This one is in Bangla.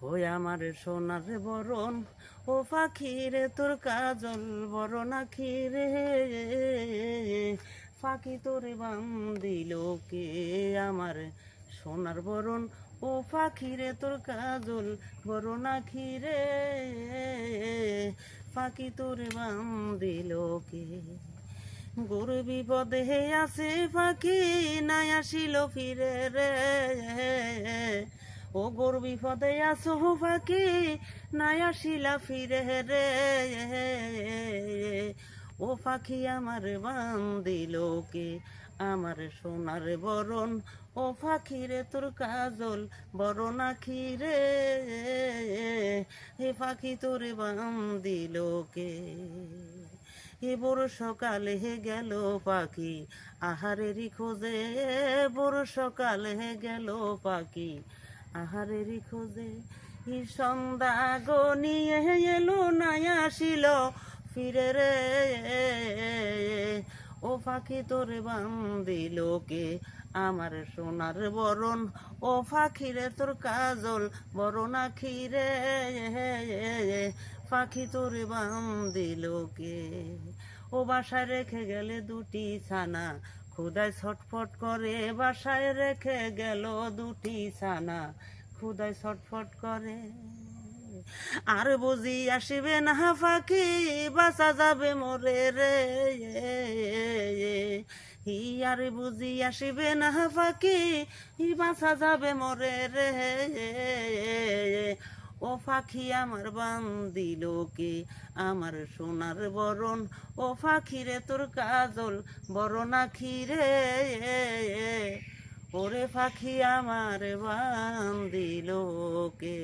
ওই আমার সোনার বরণ ও পাখি রে তোর কাজল বরণ আখি রে পাখি তোরে বান্ধিল কে আমার সোনার বরণ ও পাখি রে তোর কাজল বরণ আখি রে পাখি তোরে বান্ধিল কে গুর বিপদে আছে পাখি নাই আসিল ফিরে রে ও গোর বিপদে আসো পাখি নাই আসিলা ফিরে রে ও পাখি আমার বান্ধিল কে আমার সোনার বরণ ও পাখি রে তোর কাজল বরণ আখি রে হে পাখি তোরে বান্ধিল কে এ বড় সকালে গেল পাখি আহারেরই খোঁজে বড় সকালে গেল পাখি আহারেরই খোঁজে ই সন্ধ্যা গনিয়ে এলো নাই আসিল ফিরে রে ও পাখি তোরে বান্ধিল কে আমার সোনার বরণ ও পাখি রে তোর কাজল বরণ আখি রে পাখি তোরে বান্ধিল কে ও বাসায় রেখে গেলে দুটি ছানা খুদায় ছটফট করে বাসায় রেখে গেল দুটি ছানা খুদায় ছটফট করে আর বুঝি আসিবে না পাখি বাঁচা যাবে মরে রে আর বুঝি আসিবে না পাখি বাঁচা যাবে মরে রে ও পাখি আমার বান্ধিল কে আমার সোনার বরণ ও পাখি রে তোর কাজল বরণ আখি রে ওরে পাখি আমার বান্ধিল কে